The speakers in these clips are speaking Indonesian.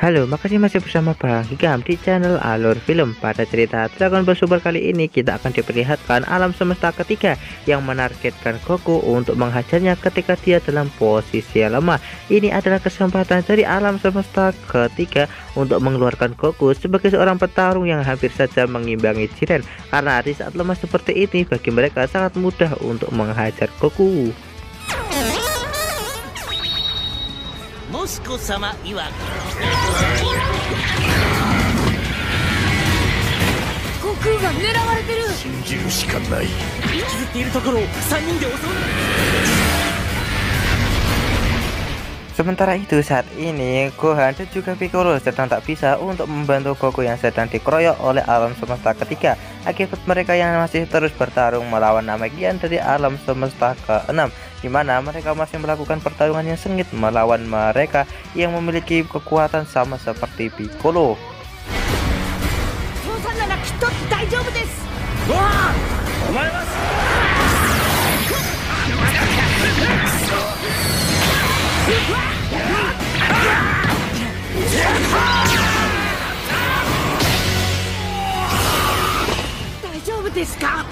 Halo, makasih masih bersama Bang Hikam di channel Alur Film. Pada cerita Dragon Ball Super kali ini kita akan diperlihatkan alam semesta ketiga yang menargetkan Goku untuk menghajarnya ketika dia dalam posisi lemah. Ini adalah kesempatan dari alam semesta ketiga untuk mengeluarkan Goku sebagai seorang petarung yang hampir saja mengimbangi Jiren. Karena di saat lemah seperti ini bagi mereka sangat mudah untuk menghajar Goku. モスコ様曰く悟空が狙われてる。信じるしかない。引きずっているところを3人で襲う。 Sementara itu saat ini Gohan dan juga Piccolo sedang tak bisa untuk membantu Goku yang sedang dikeroyok oleh alam semesta ketiga akibat mereka yang masih terus bertarung melawan Namekian dari alam semesta ke-6, di mana mereka masih melakukan pertarungan yang sengit melawan mereka yang memiliki kekuatan sama seperti Piccolo. 父さんならきっと大丈夫です。わあ、お前は大丈夫ですか。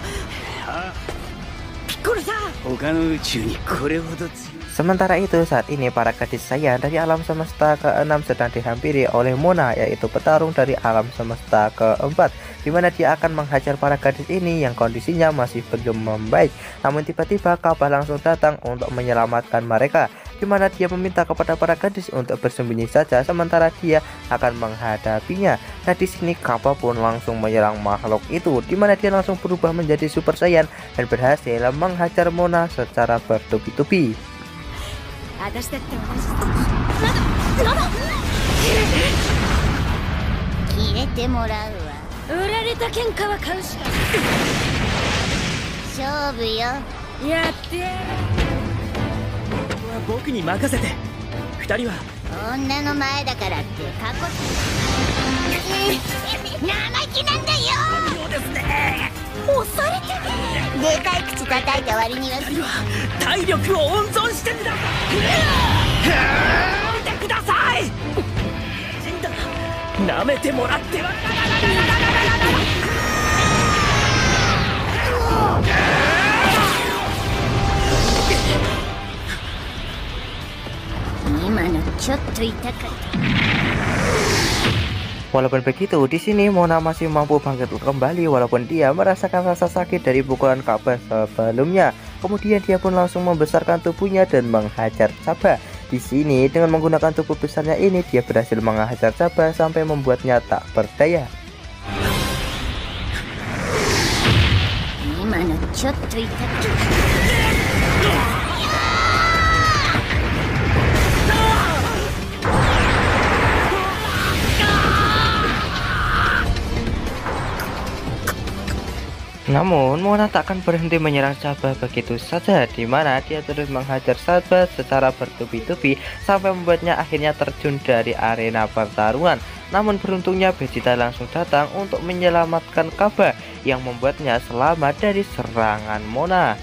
ピッコロさん。他の宇宙にこれほど強い。 Sementara itu saat ini para gadis sayang dari alam semesta ke-6 sedang dihampiri oleh Mona, yaitu petarung dari alam semesta ke-4, di mana dia akan menghajar para gadis ini yang kondisinya masih belum membaik. Namun tiba-tiba Kappa langsung datang untuk menyelamatkan mereka, di mana dia meminta kepada para gadis untuk bersembunyi saja sementara dia akan menghadapinya. Nah di sini Kappa pun langsung menyerang makhluk itu, di mana dia langsung berubah menjadi Super Saiyan dan berhasil menghajar Mona secara bertubi-tubi. 私だって同じ。なんだ。消えてもらうわ。売られた喧嘩は買うしか。勝負よ。やってやる。ここは僕に任せて。2人は女の前だからってかっこ生意気なんだよ。そうですね。押されてね。でかい口叩いた割には。体力を温存してんだ。見てください。死んだ。舐めてもらっては。今のちょっと痛かった。 Walaupun begitu, di sini Mona masih mampu bangkit kembali walaupun dia merasakan rasa sakit dari pukulan Kappa sebelumnya. Kemudian dia pun langsung membesarkan tubuhnya dan menghajar Cabba. Di sini dengan menggunakan tubuh besarnya ini dia berhasil menghajar Cabba sampai membuatnya tak berdaya. 今のちょっと痛かった。 Namun Mona tak akan berhenti menyerang Cabba begitu saja, di mana dia terus menghajar Cabba secara bertubi-tubi sampai membuatnya akhirnya terjun dari arena pertarungan. Namun beruntungnya Vegeta langsung datang untuk menyelamatkan Cabba yang membuatnya selamat dari serangan Mona.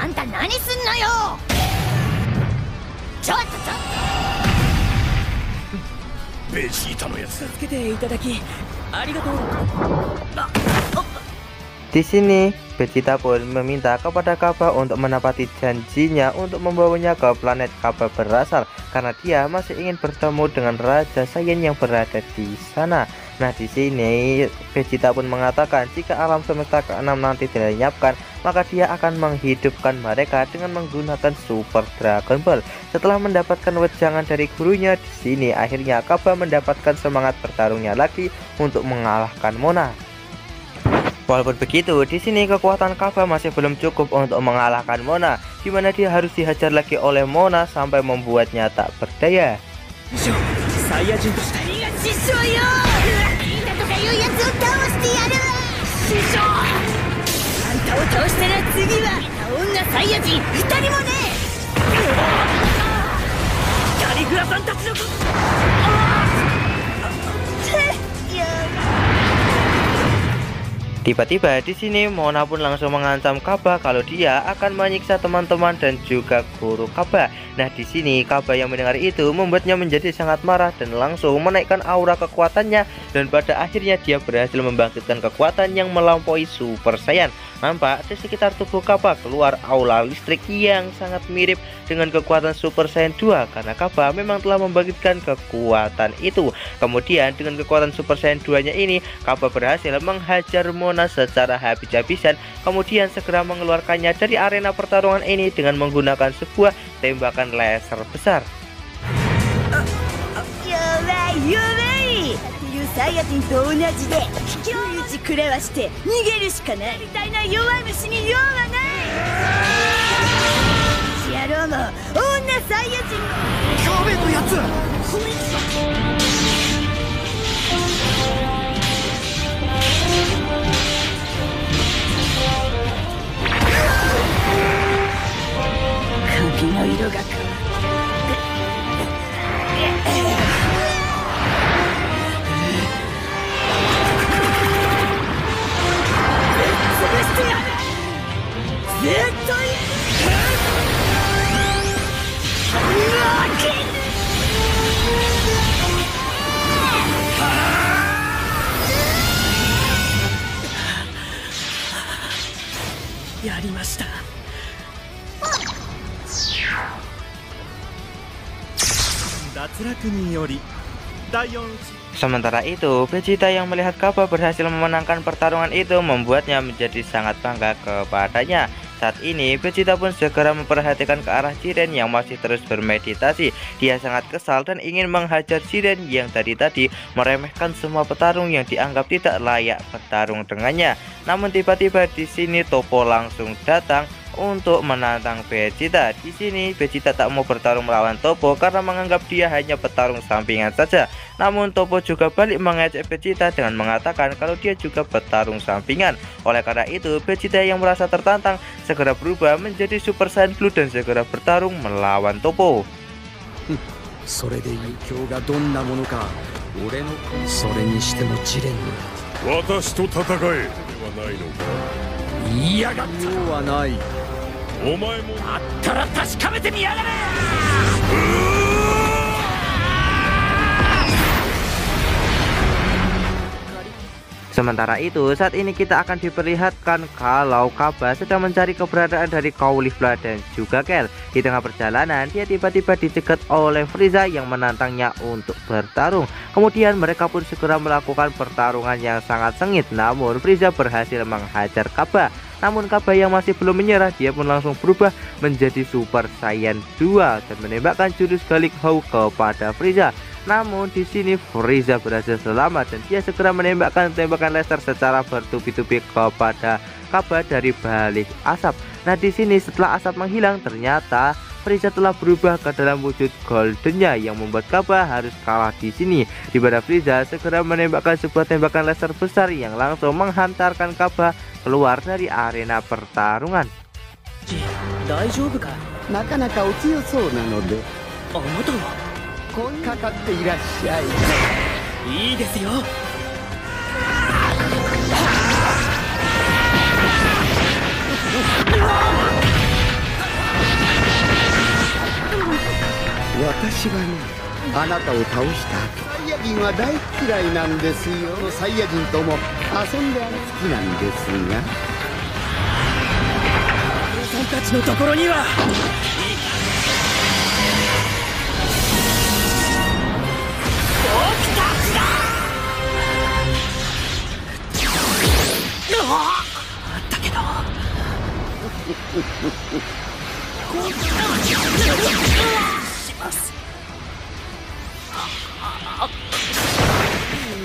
あんた何すんのよ。ちょっと。ベジータのやつだ。助けていただきありがとう。 Di sini Vegeta pun meminta kepada Kappa untuk menepati janjinya untuk membawanya ke planet Kappa berasal karena dia masih ingin bertemu dengan Raja Saiyan yang berada di sana. Nah, di sini Vegeta pun mengatakan jika alam semesta ke-6 nanti dilenyapkan, maka dia akan menghidupkan mereka dengan menggunakan Super Dragon Ball. Setelah mendapatkan wejangan dari gurunya, di sini akhirnya Kaba mendapatkan semangat bertarungnya lagi untuk mengalahkan Mona. Walaupun begitu, di sini kekuatan Kaba masih belum cukup untuk mengalahkan Mona, di mana dia harus dihajar lagi oleh Mona sampai membuatnya tak berdaya. サイヤ人として何が師匠よ。リーダとかいうやつを倒してやるわ。師匠、あんたを倒したら次は女サイヤ人2人もね。カリフラさんたちのTiba-tiba di sini Mona pun langsung mengancam Kaba kalau dia akan menyiksa teman-teman dan juga guru Kaba. Nah, di sini Kaba yang mendengar itu membuatnya menjadi sangat marah dan langsung menaikkan aura kekuatannya, dan pada akhirnya dia berhasil membangkitkan kekuatan yang melampaui Super Saiyan. Nampak di sekitar tubuh Kaba keluar aura listrik yang sangat mirip dengan kekuatan Super Saiyan 2 karena Kaba memang telah membangkitkan kekuatan itu. Kemudian dengan kekuatan Super Saiyan 2-nya ini, Kaba berhasil menghajar Mona secara habis-habisan, kemudian segera mengeluarkannya dari arena pertarungan ini dengan menggunakan sebuah tembakan laser besar. サイヤ人と同じで卑怯打ち食らわして逃げるしかないみたいな弱い虫に用はない。野郎も女サイヤ人壁のやつ髪の色が変わってずっとやりました。脱落により第4 Sementara itu, Vegeta yang melihat Kaba berhasil memenangkan pertarungan itu membuatnya menjadi sangat bangga kepadanya. Saat ini, Vegeta pun segera memperhatikan ke arah Jiren yang masih terus bermeditasi. Dia sangat kesal dan ingin menghajar Jiren yang tadi meremehkan semua petarung yang dianggap tidak layak bertarung dengannya. Namun tiba-tiba di sini Toppo langsung datang untuk menantang Vegeta. Di sini Vegeta tak mau bertarung melawan Toppo karena menganggap dia hanya petarung sampingan saja. Namun Toppo juga balik mengejek Vegeta dengan mengatakan kalau dia juga petarung sampingan. Oleh karena itu, Vegeta yang merasa tertantang segera berubah menjadi Super Saiyan Blue dan segera bertarung melawan Toppo. それでいう今日がどんなものか俺のそれにしてもジレンの私と戦えではないのか言いやがった用はないお前もあったら確かめてみやがれ Sementara itu, saat ini kita akan diperlihatkan kalau Kaba sedang mencari keberadaan dari Caulifla dan juga Kel. Di tengah perjalanan, dia tiba-tiba dicegat oleh Frieza yang menantangnya untuk bertarung. Kemudian mereka pun segera melakukan pertarungan yang sangat sengit. Namun Frieza berhasil menghajar Kaba. Namun Kaba yang masih belum menyerah, dia pun langsung berubah menjadi Super Saiyan 2 dan menembakkan jurus Galik Hau kepada Frieza. Namun di sini Frieza berhasil selamat dan dia segera menembakkan tembakan laser secara bertubi-tubi kepada Kaba dari balik asap. Nah, di sini setelah asap menghilang, ternyata Frieza telah berubah ke dalam wujud goldennya yang membuat Kaba harus kalah di sini. Di mana Frieza segera menembakkan sebuah tembakan laser besar yang langsung menghantarkan Kaba keluar dari arena pertarungan. 大丈夫か。なかなかお強そうなのであなたはかかっていらっしゃい。いいですよ。私はね、あなたを倒した後、サイヤ人は大嫌いなんですよ。サイヤ人とも遊んで好きなんですが、おさんたちのところには僕たちだ。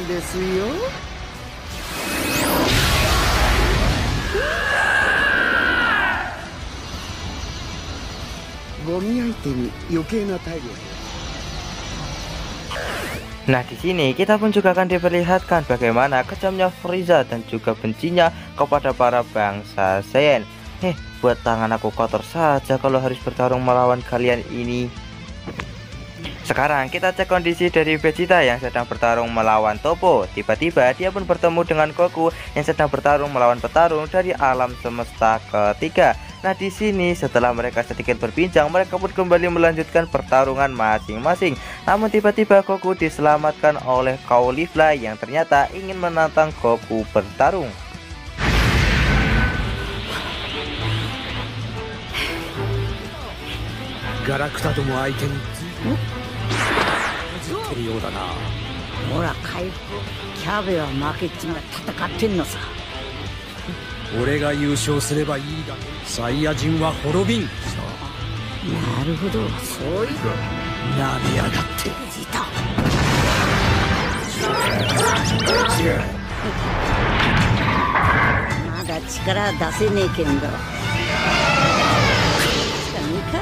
ですよ。ゴミ相手に余計な体力。 Nah, di sini kita pun juga akan diperlihatkan bagaimana kejamnya Frieza dan juga bencinya kepada para bangsa Saiyan. Buat tangan aku kotor saja kalau harus bertarung melawan kalian ini. Sekarang kita cek kondisi dari Vegeta yang sedang bertarung melawan Toppo. Tiba-tiba dia pun bertemu dengan Goku yang sedang bertarung melawan petarung dari alam semesta ketiga. Nah, di sini setelah mereka sedikit berbincang, mereka pun kembali melanjutkan pertarungan masing-masing. Namun tiba-tiba Goku diselamatkan oleh Caulifla yang ternyata ingin menantang Goku bertarung. Galactaども相手にてるようだな。ほら回復、キャベは負けっちま戦ってんのさ。俺が優勝すればいいだけ。サイヤ人は滅びん。なるほど、そういうなめやがって。じた。まだ力出せねえけんど。神か。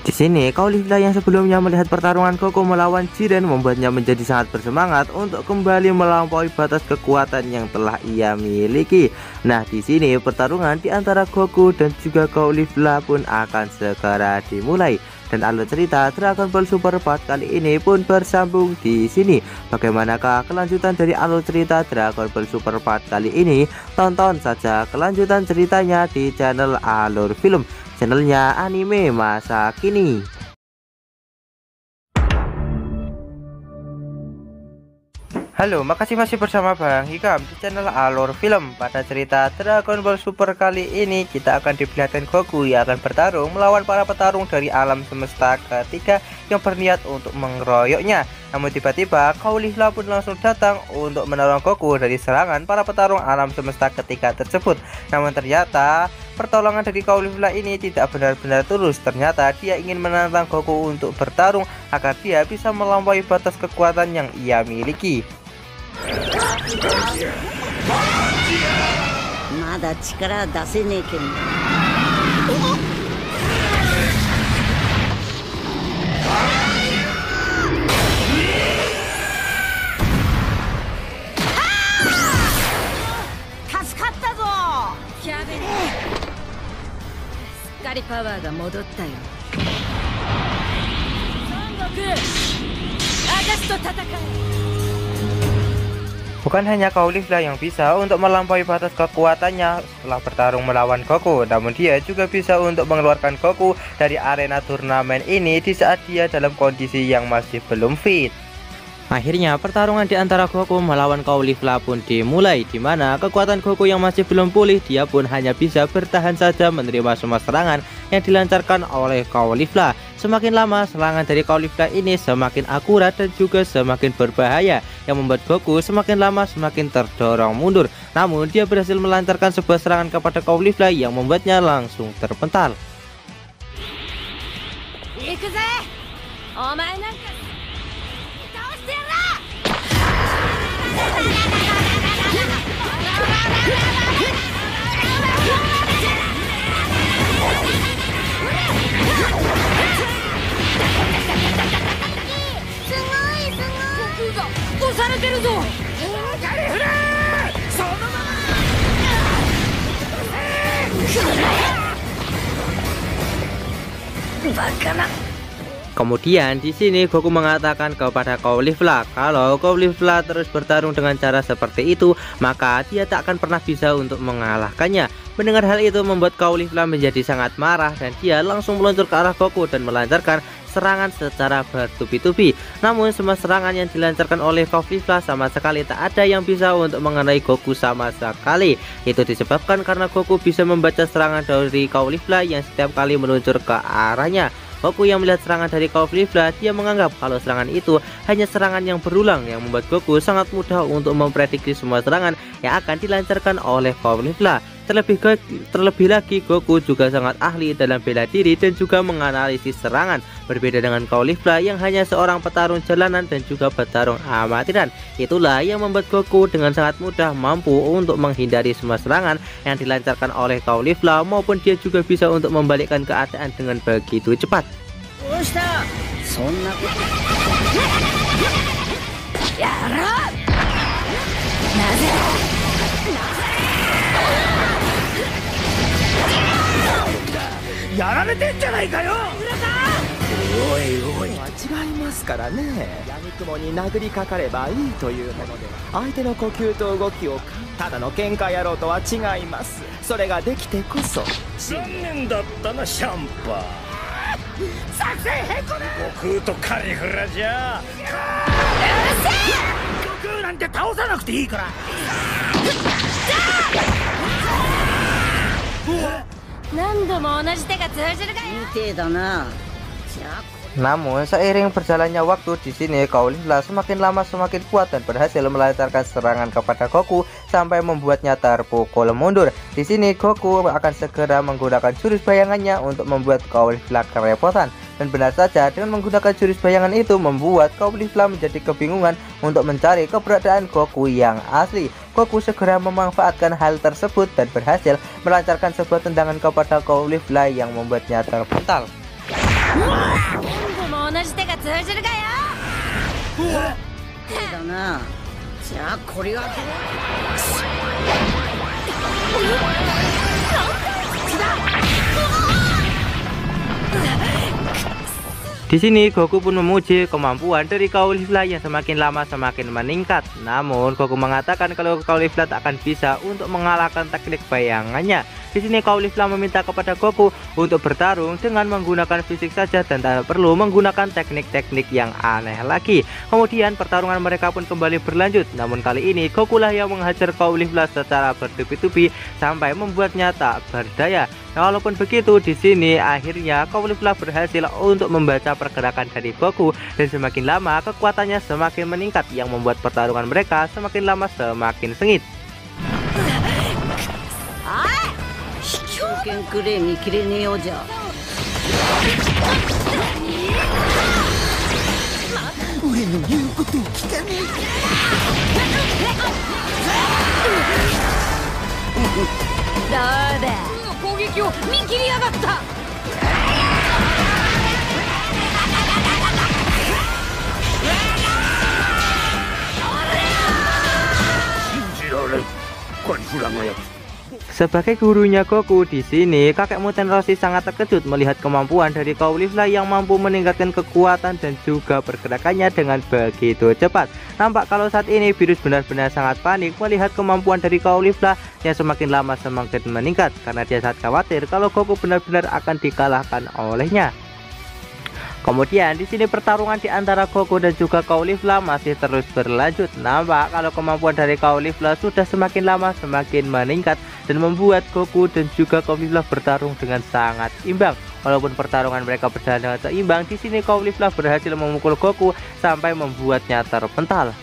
Di sini Caulifla yang sebelumnya melihat pertarungan Goku melawan Jiren membuatnya menjadi sangat bersemangat untuk kembali melampaui batas kekuatan yang telah ia miliki. Nah, di sini pertarungan di antara Goku dan juga Caulifla pun akan segera dimulai. Dan alur cerita Dragon Ball Super Part kali ini pun bersambung di sini. Bagaimanakah kelanjutan dari alur cerita Dragon Ball Super Part kali ini? Tonton saja kelanjutan ceritanya di channel Alur Film, channelnya anime masa kini. Halo, makasih masih bersama Bang Hikam di channel Alur Film. Pada cerita Dragon Ball Super kali ini kita akan diperlihatkan Goku yang akan bertarung melawan para petarung dari alam semesta ketiga yang berniat untuk mengeroyoknya. Namun tiba-tiba Caulifla pun langsung datang untuk menolong Goku dari serangan para petarung alam semesta ketiga tersebut. Namun ternyata pertolongan dari Caulifla ini tidak benar-benar tulus. Ternyata dia ingin menantang Goku untuk bertarung agar dia bisa melampaui batas kekuatan yang ia miliki. まだ力出せねえけん。助かったぞ。キャベレ。すっかりパワーが戻ったよ。孫悟空、私と戦え。 Bukan hanya Caulifla yang bisa untuk melampaui batas kekuatannya setelah bertarung melawan Goku, namun dia juga bisa untuk mengeluarkan Goku dari arena turnamen ini di saat dia dalam kondisi yang masih belum fit. Akhirnya pertarungan di antara Goku melawan Caulifla pun dimulai, di mana kekuatan Goku yang masih belum pulih, dia pun hanya bisa bertahan saja menerima semua serangan yang dilancarkan oleh Caulifla. Semakin lama serangan dari Caulifla ini semakin akurat dan juga semakin berbahaya, yang membuat Goku semakin lama semakin terdorong mundur. Namun dia berhasil melancarkan sebuah serangan kepada Caulifla yang membuatnya langsung terpental. Kemudian di sini Goku mengatakan kepada Caulifla kalau Caulifla terus bertarung dengan cara seperti itu, maka dia tak akan pernah bisa untuk mengalahkannya. Mendengar hal itu membuat Caulifla menjadi sangat marah dan dia langsung meluncur ke arah Goku dan melancarkan serangan secara bertubi-tubi. Namun semua serangan yang dilancarkan oleh Caulifla sama sekali tak ada yang bisa untuk mengenai Goku sama sekali. Itu disebabkan karena Goku bisa membaca serangan dari Caulifla yang setiap kali meluncur ke arahnya. Goku yang melihat serangan dari Caulifla, dia menganggap kalau serangan itu hanya serangan yang berulang, yang membuat Goku sangat mudah untuk memprediksi semua serangan yang akan dilancarkan oleh Caulifla. Terlebih lagi Goku juga sangat ahli dalam bela diri dan juga menganalisis serangan, berbeda dengan Caulifla yang hanya seorang petarung jalanan dan juga petarung amatiran. Itulah yang membuat Goku dengan sangat mudah mampu untuk menghindari semua serangan yang dilancarkan oleh Caulifla, maupun dia juga bisa untuk membalikkan keadaan dengan begitu cepat. Namun seiring berjalannya waktu di sini, Caulifla semakin lama semakin kuat dan berhasil melancarkan serangan kepada Goku sampai membuatnya terpukul mundur. Di sini Goku akan segera menggunakan jurus bayangannya untuk membuat Caulifla kerepotan. Dan benar saja, dengan menggunakan jurus bayangan itu membuat Caulifla menjadi kebingungan untuk mencari keberadaan Goku yang asli. Goku segera memanfaatkan hal tersebut dan berhasil melancarkan sebuah tendangan kepada Caulifla yang membuatnya terpental. Di sini Goku pun memuji kemampuan dari Caulifla yang semakin lama semakin meningkat. Namun Goku mengatakan kalau Caulifla tak akan bisa untuk mengalahkan teknik bayangannya. Di sini Caulifla meminta kepada Goku untuk bertarung dengan menggunakan fisik saja dan tak perlu menggunakan teknik-teknik yang aneh lagi. Kemudian pertarungan mereka pun kembali berlanjut. Namun kali ini Goku lah yang menghajar Caulifla secara bertubi-tubi sampai membuatnya tak berdaya. Nah, walaupun begitu, di sini akhirnya Caulifla berhasil untuk membaca pergerakan dari Goku dan semakin lama kekuatannya semakin meningkat yang membuat pertarungan mereka semakin lama semakin sengit. Sebagai gurunya Goku di sini, kakekmu Tenroshi sangat terkejut melihat kemampuan dari Caulifla yang mampu meningkatkan kekuatan dan juga pergerakannya dengan begitu cepat. Nampak kalau saat ini Virus benar-benar sangat panik melihat kemampuan dari Caulifla yang semakin lama semakin meningkat, karena dia sangat khawatir kalau Goku benar-benar akan dikalahkan olehnya. Kemudian di sini pertarungan di antara Goku dan juga Caulifla masih terus berlanjut. Nampak kalau kemampuan dari Caulifla sudah semakin lama semakin meningkat dan membuat Goku dan juga Caulifla bertarung dengan sangat imbang. Walaupun pertarungan mereka berjalan dengan seimbang, di sini Caulifla berhasil memukul Goku sampai membuatnya terpental.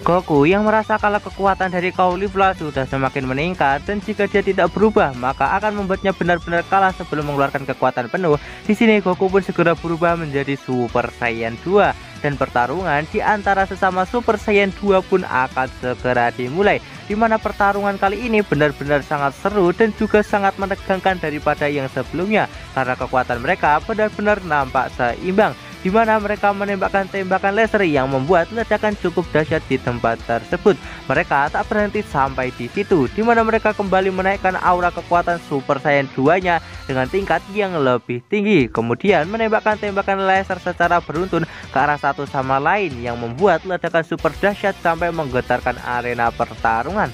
Goku yang merasa kalau kekuatan dari Caulifla sudah semakin meningkat dan jika dia tidak berubah maka akan membuatnya benar-benar kalah sebelum mengeluarkan kekuatan penuh. Di sini Goku pun segera berubah menjadi Super Saiyan 2 dan pertarungan di antara sesama Super Saiyan 2 pun akan segera dimulai. Di mana pertarungan kali ini benar-benar sangat seru dan juga sangat menegangkan daripada yang sebelumnya karena kekuatan mereka benar-benar nampak seimbang. di mana mereka menembakkan tembakan laser yang membuat ledakan cukup dahsyat di tempat tersebut. Mereka tak berhenti sampai di situ, di mana mereka kembali menaikkan aura kekuatan Super Saiyan 2-nya dengan tingkat yang lebih tinggi, kemudian menembakkan tembakan laser secara beruntun ke arah satu sama lain yang membuat ledakan super dahsyat sampai menggetarkan arena pertarungan.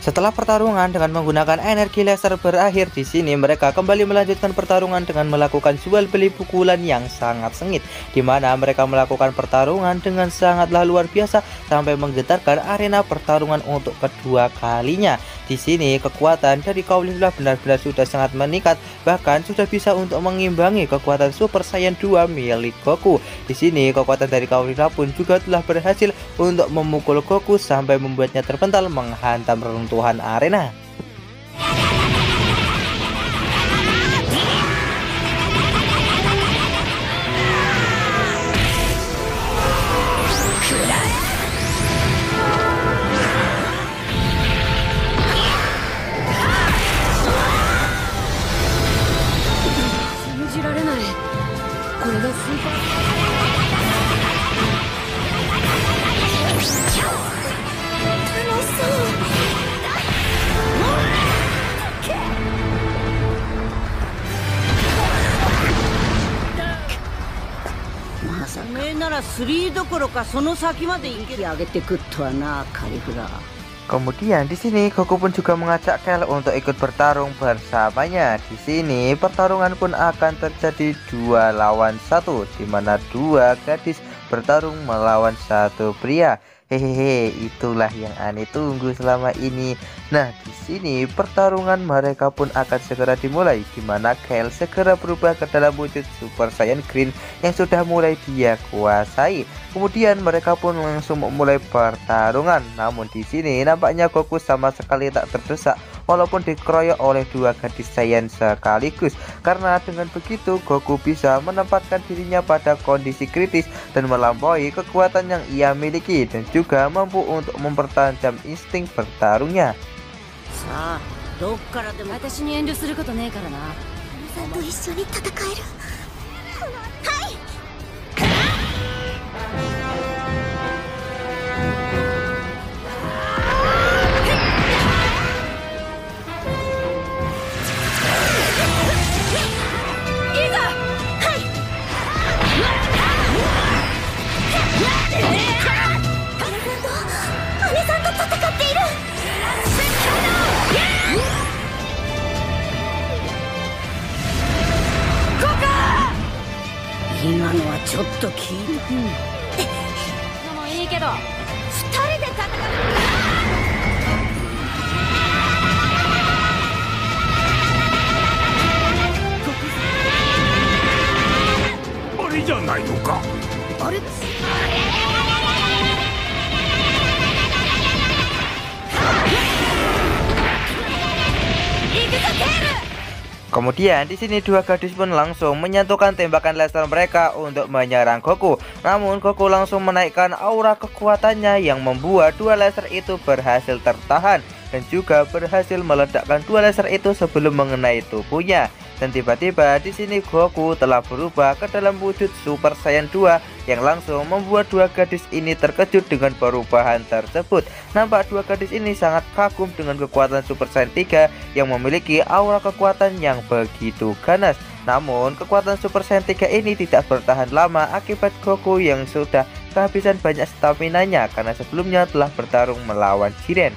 Setelah pertarungan dengan menggunakan energi laser berakhir, di sini mereka kembali melanjutkan pertarungan dengan melakukan jual beli pukulan yang sangat sengit, di mana mereka melakukan pertarungan dengan sangatlah luar biasa sampai menggetarkan arena pertarungan untuk kedua kalinya. Di sini kekuatan dari Caulifla benar-benar sudah sangat meningkat, bahkan sudah bisa untuk mengimbangi kekuatan Super Saiyan 2 milik Goku. Di sini kekuatan dari Caulifla pun juga telah berhasil untuk memukul Goku sampai membuatnya terpental menghantam reruntuhan arena. Kemudian di sini Goku pun juga mengajak Kel untuk ikut bertarung bersamanya. Di sini pertarungan pun akan terjadi 2 lawan 1, di mana 2 gadis bertarung melawan 1 pria. Hehehe, itulah yang aneh tunggu selama ini. Nah, di sini pertarungan mereka pun akan segera dimulai, di mana Kel segera berubah ke dalam wujud Super Saiyan Green yang sudah mulai dia kuasai. Kemudian mereka pun langsung memulai pertarungan. Namun di sini nampaknya Goku sama sekali tak terdesak walaupun dikeroyok oleh 2 gadis Saiyan sekaligus. Karena dengan begitu Goku bisa menempatkan dirinya pada kondisi kritis dan melampaui kekuatan yang ia miliki, dan juga mampu untuk mempertajam insting bertarungnya. ょっと聞いた。もういいけど、二人で戦あれじゃないのか。あれ。Kemudian di sini dua gadis pun langsung menyatukan tembakan laser mereka untuk menyerang Goku. Namun Goku langsung menaikkan aura kekuatannya yang membuat dua laser itu berhasil tertahan dan juga berhasil meledakkan dua laser itu sebelum mengenai tubuhnya. Dan tiba-tiba di sini Goku telah berubah ke dalam wujud Super Saiyan 2 yang langsung membuat dua gadis ini terkejut dengan perubahan tersebut. Nampak dua gadis ini sangat kagum dengan kekuatan Super Saiyan 3 yang memiliki aura kekuatan yang begitu ganas. Namun kekuatan Super Saiyan 3 ini tidak bertahan lama akibat Goku yang sudah kehabisan banyak stamina-nya karena sebelumnya telah bertarung melawan Jiren.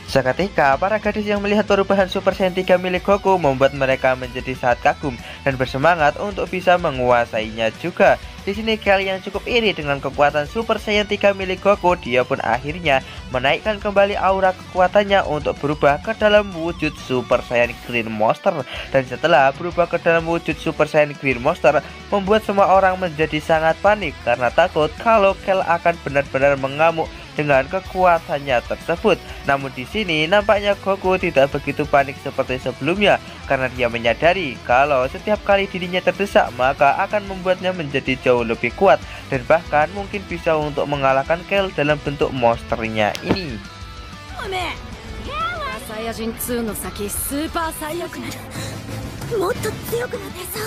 Seketika para gadis yang melihat perubahan Super Saiyan 3 milik Goku membuat mereka menjadi sangat kagum dan bersemangat untuk bisa menguasainya juga. Di sini Kel yang cukup iri dengan kekuatan Super Saiyan 3 milik Goku, dia pun akhirnya menaikkan kembali aura kekuatannya untuk berubah ke dalam wujud Super Saiyan Green Monster. Dan setelah berubah ke dalam wujud Super Saiyan Green Monster, membuat semua orang menjadi sangat panik karena takut kalau Kel akan benar-benar mengamuk dengan kekuatannya tersebut. Namun di sini nampaknya Goku tidak begitu panik seperti sebelumnya karena dia menyadari kalau setiap kali dirinya terdesak maka akan membuatnya menjadi jauh lebih kuat dan bahkan mungkin bisa untuk mengalahkan Kel dalam bentuk monsternya ini. Saiyajin 2の先スーパーサイヤ人もっと強くなってさ。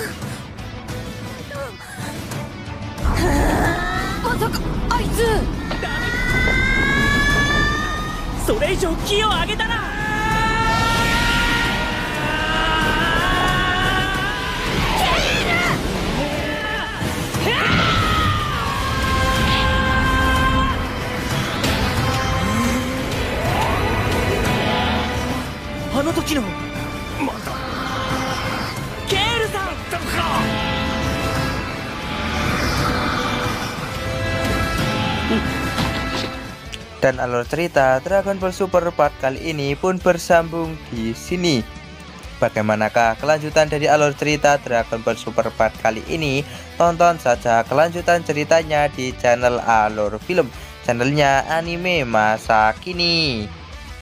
まさかあいつそれ以上気を上げたらあの時のまたケールさんだったのか。Dan alur cerita Dragon Ball Super part kali ini pun bersambung di sini. Bagaimanakah kelanjutan dari alur cerita Dragon Ball Super part kali ini? Tonton saja kelanjutan ceritanya di channel Alur Film, channelnya anime masa kini.